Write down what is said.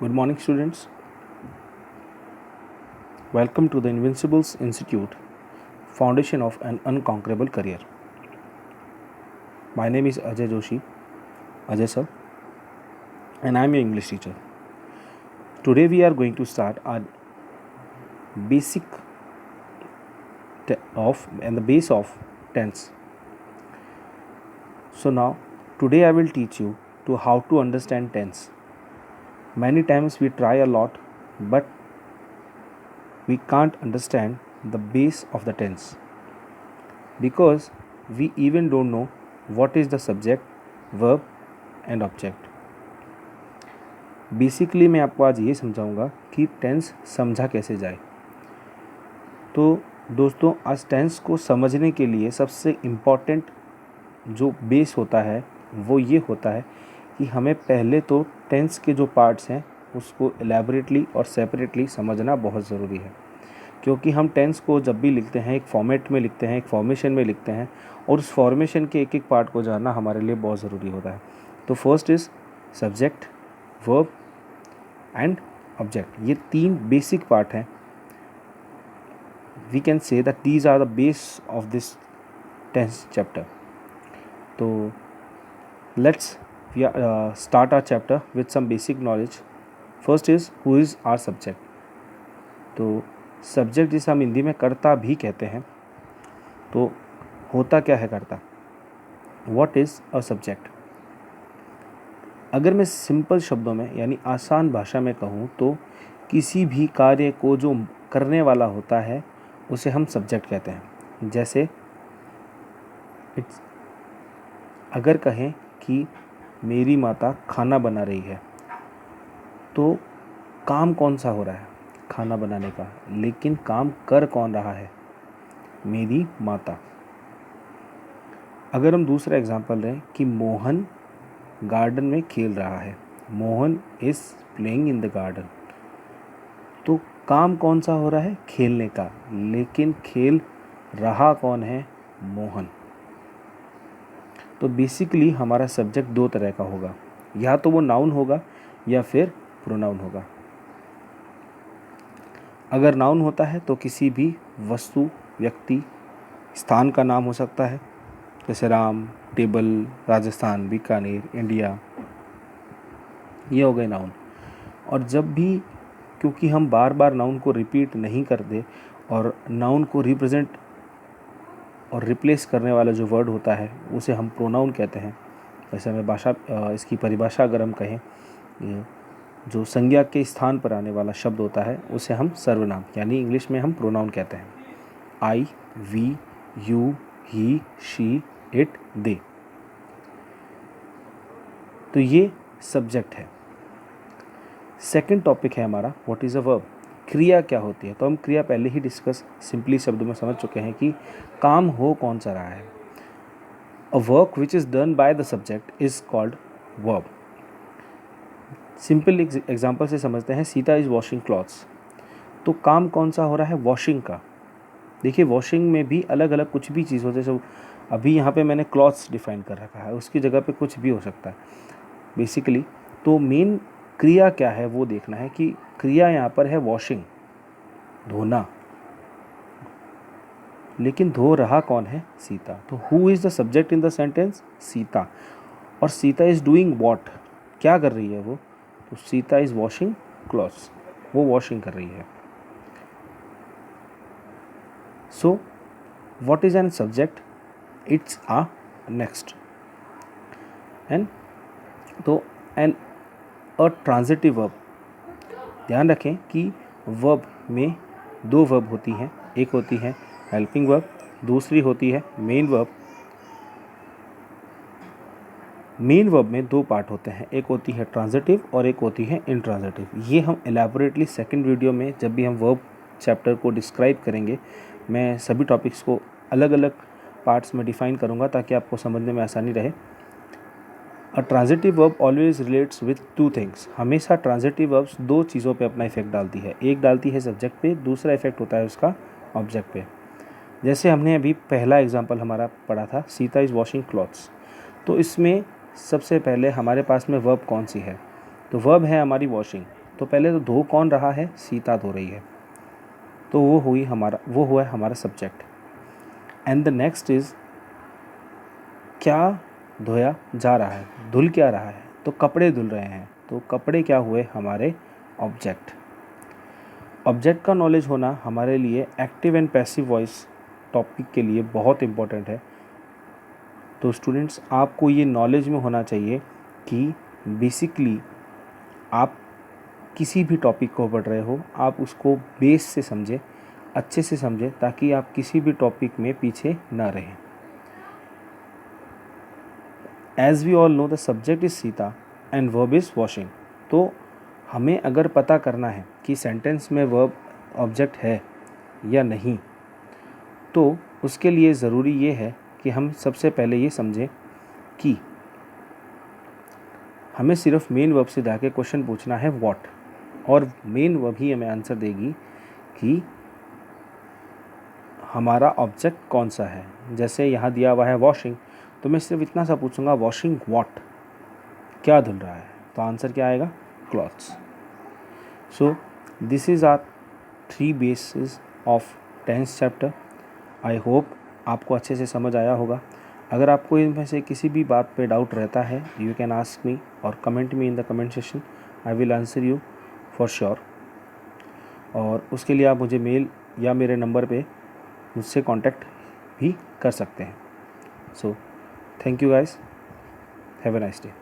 Good morning, students. Welcome to the Invincibles Institute, Foundation of an Unconquerable Career. My name is Ajay Joshi, Ajay sir, and I am your English teacher. Today we are going to start our basic and the base of tense. So now, today I will teach you to how to understand tense. Many times we try a lot, but we can't understand the base of the tense because we even don't know what is the subject, verb and object. Basically मैं आपको आज ये समझाऊंगा कि tense समझा कैसे जाए। तो दोस्तों, आज टेंस को समझने के लिए सबसे इम्पॉर्टेंट जो बेस होता है वो ये होता है कि हमें पहले तो टेंस के जो पार्ट्स हैं उसको एलैबोरेटली और सेपरेटली समझना बहुत ज़रूरी है, क्योंकि हम टेंस को जब भी लिखते हैं एक फॉर्मेट में लिखते हैं, एक फॉर्मेशन में लिखते हैं, और उस फॉर्मेशन के एक एक पार्ट को जानना हमारे लिए बहुत ज़रूरी होता है। तो first is subject, verb and object. ये तीन बेसिक पार्ट हैं। We can say that these are the base of this tense chapter. तो let's start our chapter with some basic knowledge. First is who is our subject. तो subject जिसे हम हिंदी में कर्ता भी कहते हैं, तो होता क्या है कर्ता? What is a subject? अगर मैं सिंपल शब्दों में यानी आसान भाषा में कहूँ तो किसी भी कार्य को जो करने वाला होता है उसे हम सब्जेक्ट कहते हैं। जैसे अगर कहें कि मेरी माता खाना बना रही है, तो काम कौन सा हो रहा है? खाना बनाने का। लेकिन काम कर कौन रहा है? मेरी माता। अगर हम दूसरा एग्जांपल लें कि मोहन गार्डन में खेल रहा है, Mohan is playing in the garden, तो काम कौन सा हो रहा है? खेलने का। लेकिन खेल रहा कौन है? मोहन। तो बेसिकली हमारा सब्जेक्ट दो तरह का होगा, या तो वो नाउन होगा या फिर प्रोनाउन होगा। अगर नाउन होता है तो किसी भी वस्तु, व्यक्ति, स्थान का नाम हो सकता है, जैसे राम, टेबल, राजस्थान, बीकानेर, इंडिया, ये हो गए नाउन। और जब भी, क्योंकि हम बार बार नाउन को रिपीट नहीं करते और नाउन को रिप्रेजेंट और रिप्लेस करने वाला जो वर्ड होता है उसे हम प्रोनाउन कहते हैं। जैसे हमें इसकी परिभाषा अगर हम कहें, जो संज्ञा के स्थान पर आने वाला शब्द होता है उसे हम सर्वनाम यानी इंग्लिश में हम प्रोनाउन कहते हैं। I, we, you, he, she, it, they. तो ये सब्जेक्ट है। सेकंड टॉपिक है हमारा व्हाट इज़ अ वर्ब। क्रिया क्या होती है? तो हम क्रिया पहले ही डिस्कस सिंपली शब्दों में समझ चुके हैं कि काम हो कौन सा रहा है। A work which is done by the subject is called verb. Simple example से समझते हैं। सीता इज़ वॉशिंग क्लॉथ्स, तो काम कौन सा हो रहा है? वॉशिंग का। देखिए, वॉशिंग में भी अलग अलग कुछ भी चीज़ हो, जैसे अभी यहाँ पे मैंने क्लॉथ्स डिफाइन कर रखा है, उसकी जगह पे कुछ भी हो सकता है बेसिकली। तो मेन क्रिया क्या है वो देखना है कि क्रिया यहाँ पर है वॉशिंग, धोना। लेकिन धो रहा कौन है? सीता। तो who is the subject in the sentence? Sita. और सीता इज़ डूइंग व्हाट? क्या कर रही है वो? तो सीता इज़ वॉशिंग क्लॉथ्स, वो वॉशिंग कर रही है। So what is an subject? It's a next and तो एन अ ट्रांजिटिव वर्ब। ध्यान रखें कि वर्ब में दो वर्ब होती हैं, एक होती है हेल्पिंग वर्ब, दूसरी होती है मेन वर्ब। मेन वर्ब में दो पार्ट होते हैं, एक होती है ट्रांजिटिव और एक होती है इंट्रांजिटिव। ये हम एलैबोरेटली सेकंड वीडियो में जब भी हम वर्ब चैप्टर को डिस्क्राइब करेंगे, मैं सभी टॉपिक्स को अलग अलग पार्ट्स में डिफाइन करूँगा ताकि आपको समझने में आसानी रहे। अ transitive verb always relates with two things. हमेशा ट्रांजिटिव वर्ब्स दो चीज़ों पे अपना इफेक्ट डालती है। एक डालती है सब्जेक्ट पे, दूसरा इफेक्ट होता है उसका ऑब्जेक्ट पे। जैसे हमने अभी पहला एग्जांपल हमारा पढ़ा था, सीता इज़ वॉशिंग क्लॉथ्स। तो इसमें सबसे पहले हमारे पास में वर्ब कौन सी है? तो वर्ब है हमारी वॉशिंग। तो पहले तो धो कौन रहा है, सीता धो रही है, तो वो हुआ हमारा subject. And the next is क्या धोया जा रहा है, धुल क्या रहा है, तो कपड़े धुल रहे हैं, तो कपड़े क्या हुए, हमारे ऑब्जेक्ट। ऑब्जेक्ट का नॉलेज होना हमारे लिए active and passive voice topic के लिए बहुत इम्पोर्टेंट है। तो स्टूडेंट्स, आपको ये नॉलेज में होना चाहिए कि बेसिकली आप किसी भी टॉपिक को पढ़ रहे हो, आप उसको बेस से समझें, अच्छे से समझें, ताकि आप किसी भी टॉपिक में पीछे ना रहें। As we all know the subject is Sita and verb is washing. तो हमें अगर पता करना है कि सेंटेंस में वर्ब ऑब्जेक्ट है या नहीं, तो उसके लिए ज़रूरी ये है कि हम सबसे पहले ये समझें कि हमें सिर्फ मेन वर्ब से जाके क्वेश्चन पूछना है व्हाट, और मेन वर्ब ही हमें आंसर देगी कि हमारा ऑब्जेक्ट कौन सा है। जैसे यहाँ दिया हुआ है वॉशिंग, तो मैं सिर्फ इतना सा पूछूंगा वॉशिंग व्हाट, क्या धुल रहा है, तो आंसर क्या आएगा, clothes. So this is our 3 basis of tense chapter. I hope आपको अच्छे से समझ आया होगा। अगर आपको इनमें से किसी भी बात पे डाउट रहता है, यू कैन आस्क मी और comment me in the comment section, I will answer you for sure. और उसके लिए आप मुझे मेल या मेरे नंबर पे मुझसे कांटेक्ट भी कर सकते हैं। So thank you guys, have a nice day.